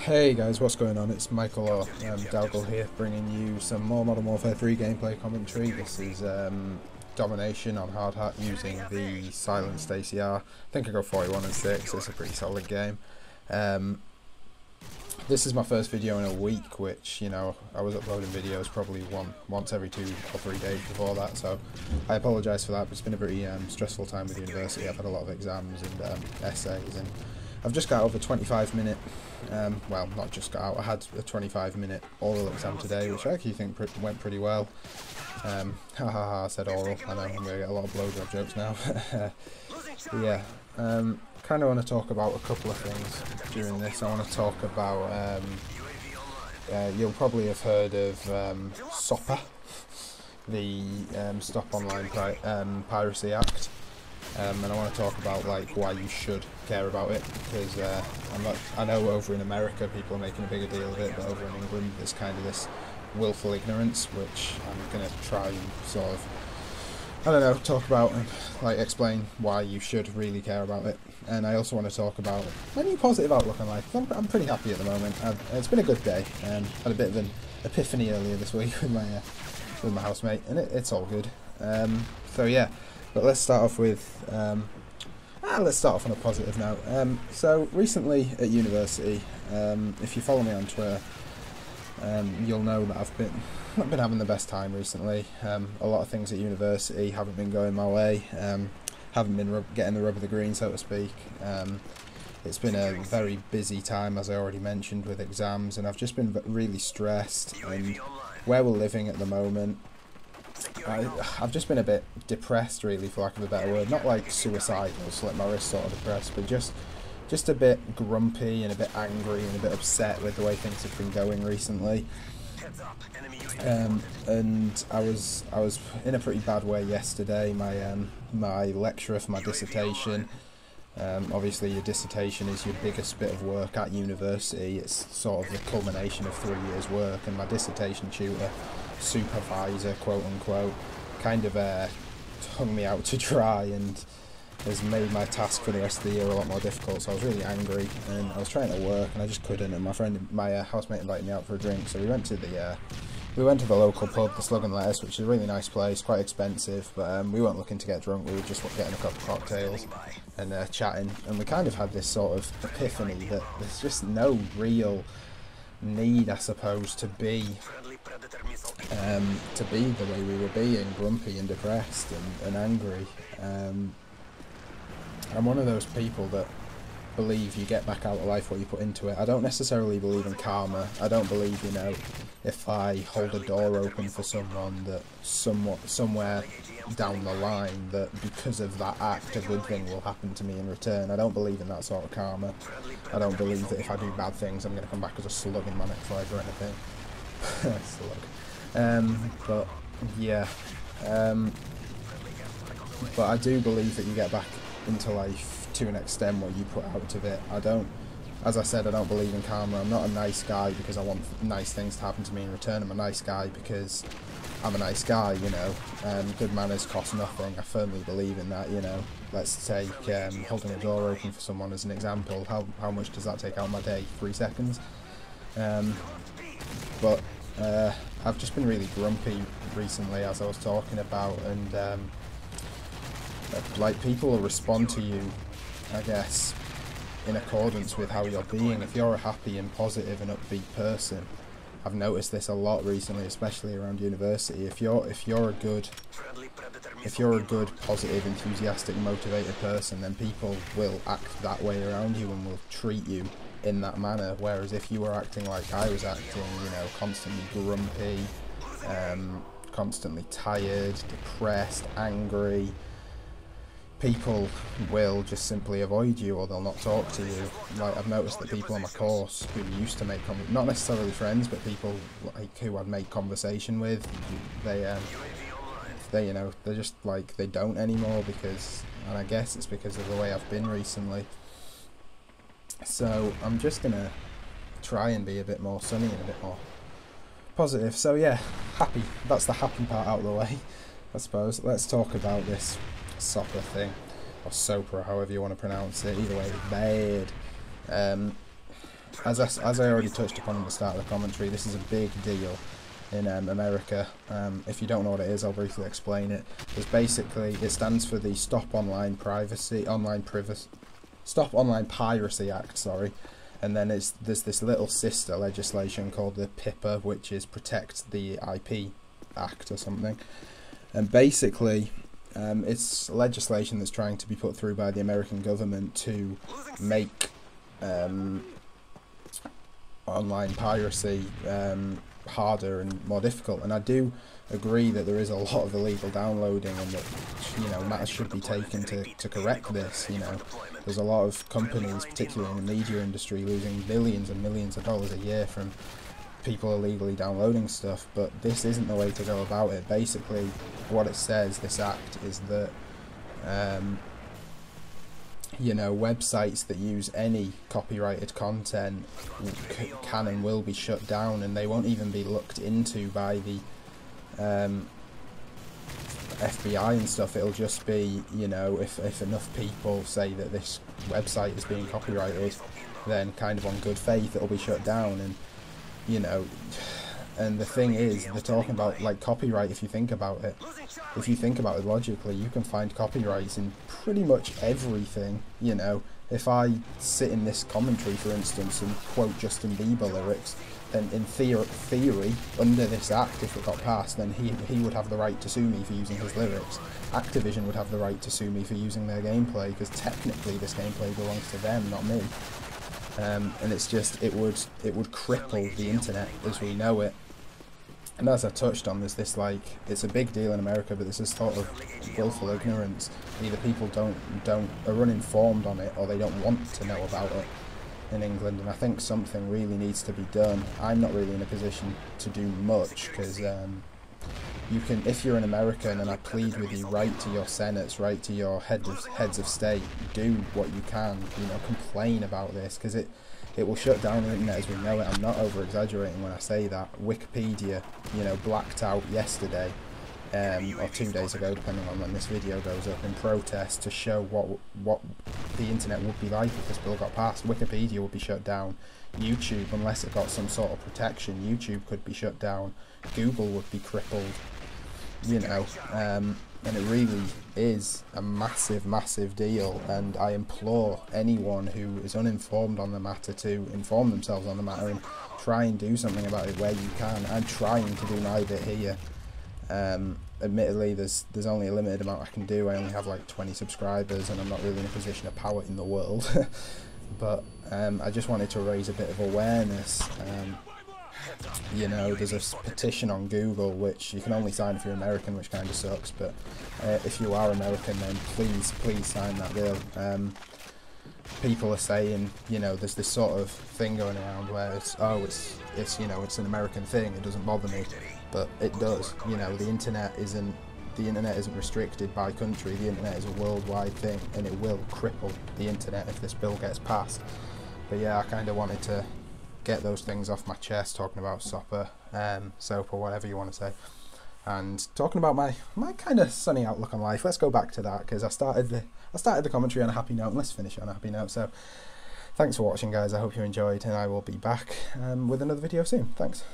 Hey guys, what's going on? It's Michael or Dalgal here, bringing you some more Modern Warfare 3 gameplay commentary. This is Domination on hard hat using the silenced ACR. I think I got 41 and 6. It's a pretty solid game. This is my first video in a week, which, you know, I was uploading videos probably once every 2 or 3 days before that, so I apologise for that, but it's been a pretty stressful time with university. I've had a lot of exams and essays, and I've just got out of a 25-minute, well, not just got out, I had a 25-minute oral exam today, which I actually think went pretty well. Ha ha ha, I said oral. I know, I'm going to get a lot of blowjob jokes now. Yeah, kind of want to talk about a couple of things during this. I want to talk about, you'll probably have heard of SOPA, the Stop Online Piracy Act. And I want to talk about like why you should care about it, because I know over in America people are making a bigger deal of it, but over in England there's kind of this willful ignorance, which I'm going to try and sort of, I don't know, talk about and like explain why you should really care about it. And I also want to talk about my new positive outlook on life. I'm pretty happy at the moment. It's been a good day. Had a bit of an epiphany earlier this week with my housemate, and it's all good. So yeah. But let's start off with, let's start off on a positive note. So recently at university, if you follow me on Twitter, you'll know that I've not been having the best time recently. A lot of things at university haven't been going my way. Haven't been getting the rub of the green, so to speak. It's been a very busy time, as I already mentioned, with exams, and I've just been really stressed. And where we're living at the moment, I've just been a bit depressed, really, for lack of a better word. Not like suicidal, so like my wrist sort of depressed, but just a bit grumpy and a bit angry and a bit upset with the way things have been going recently. And I was in a pretty bad way yesterday. My lecturer for my dissertation. Obviously your dissertation is your biggest bit of work at university. It's sort of the culmination of 3 years' work, and my dissertation tutor, supervisor, quote unquote, kind of hung me out to dry and has made my task for the rest of the year a lot more difficult. So I was really angry, and I was trying to work and I just couldn't, and my housemate invited me out for a drink, so we went to the local pub, the Slug and Lettuce, which is a really nice place, quite expensive, but we weren't looking to get drunk. We were just getting a couple of cocktails and chatting, and we kind of had this sort of epiphany that there's just no real need, I suppose, to be the way we were being, grumpy and depressed and angry. I'm one of those people that believe you get back out of life what you put into it. I don't necessarily believe in karma. I don't believe, you know, if I hold a door open for someone, that somewhere down the line, that because of that act a good thing will happen to me in return. I don't believe in that sort of karma. I don't believe that if I do bad things I'm going to come back as a slug in my next life or anything. Slug. But yeah, but I do believe that you get back into life to an extent what you put out of it. As I said, I don't believe in karma. I'm not a nice guy because I want nice things to happen to me in return. I'm a nice guy because I'm a nice guy, you know. Good manners cost nothing. I firmly believe in that, you know. Let's take holding a door open for someone as an example. How much does that take out of my day? 3 seconds? But I've just been really grumpy recently, as I was talking about, and like, people will respond to you, I guess, in accordance with how you're being. If you're a happy and positive and upbeat person, I've noticed this a lot recently, especially around university. If you're a good, positive, enthusiastic, motivated person, then people will act that way around you and will treat you in that manner. Whereas if you were acting like I was acting, you know, constantly grumpy, constantly tired, depressed, angry, people will just simply avoid you, or they'll not talk to you. Like, I've noticed that people on my course who used to make not necessarily friends, but people like who I'd make conversation with, they you know, they're just like, they don't anymore, because, and I guess it's because of the way I've been recently. So I'm just gonna try and be a bit more sunny and a bit more positive. So yeah, happy. That's the happy part out of the way, I suppose. Let's talk about this SOPA thing, or SOPA, however you want to pronounce it. Either way, it's bad. as I already touched upon at the start of the commentary, this is a big deal in America. If you don't know what it is, I'll briefly explain it. It's basically, it stands for the Stop Online Piracy Act, sorry. And then there's this little sister legislation called the PIPA, which is Protect the IP Act or something. And basically, it's legislation that's trying to be put through by the American government to make online piracy harder and more difficult. And I do agree that there is a lot of illegal downloading, and that, you know, matters should be taken to correct this. You know, there's a lot of companies, particularly in the media industry, losing millions and millions of dollars a year from people illegally downloading stuff, but this isn't the way to go about it. Basically, what it says, this act, is that you know, websites that use any copyrighted content can and will be shut down, and they won't even be looked into by the FBI and stuff. It'll just be, you know, if enough people say that this website is being copyrighted, then kind of on good faith it'll be shut down. And you know, and the thing is, they're talking about like copyright. If you think about it logically, you can find copyrights in pretty much everything. You know, if I sit in this commentary, for instance, and quote Justin Bieber lyrics, then in theory, under this act, if it got passed, then he would have the right to sue me for using his lyrics. Activision would have the right to sue me for using their gameplay, because technically this gameplay belongs to them, not me. And it's just, it would cripple the internet as we know it. And as I touched on, there's this, like, it's a big deal in America, but there's this sort of willful ignorance. Either people are uninformed on it, or they don't want to know about it in England. And I think something really needs to be done. I'm not really in a position to do much, because you can, if you're an American, and I plead with you, write to your senates, write to your heads of state, do what you can, you know, complain about this, because it will shut down the internet as we know it. I'm not over exaggerating when I say that. Wikipedia, you know, blacked out yesterday, or 2 days ago, depending on when this video goes up, in protest to show what the internet would be like if this bill got passed. Wikipedia would be shut down. YouTube, unless it got some sort of protection, YouTube could be shut down. Google would be crippled. You know, and it really is a massive deal, and I implore anyone who is uninformed on the matter to inform themselves on the matter and try and do something about it where you can. I'm trying to do my bit here. Admittedly, there's only a limited amount I can do. I only have like 20 subscribers, and I'm not really in a position of power in the world. But I just wanted to raise a bit of awareness. You know, there's a petition on Google which you can only sign if you're American, which kind of sucks, but if you are American, then please sign that bill. People are saying, you know, there's this sort of thing going around where it's you know, it's an American thing, it doesn't bother me, but it does. You know, the internet isn't restricted by country. The internet is a worldwide thing, and it will cripple the internet if this bill gets passed. But yeah, I kind of wanted to get those things off my chest, talking about SOPA, SOPA, whatever you want to say, and talking about my kind of sunny outlook on life. Let's go back to that, because I started the commentary on a happy note, and let's finish on a happy note. So thanks for watching, guys. I hope you enjoyed, and I will be back with another video soon. Thanks.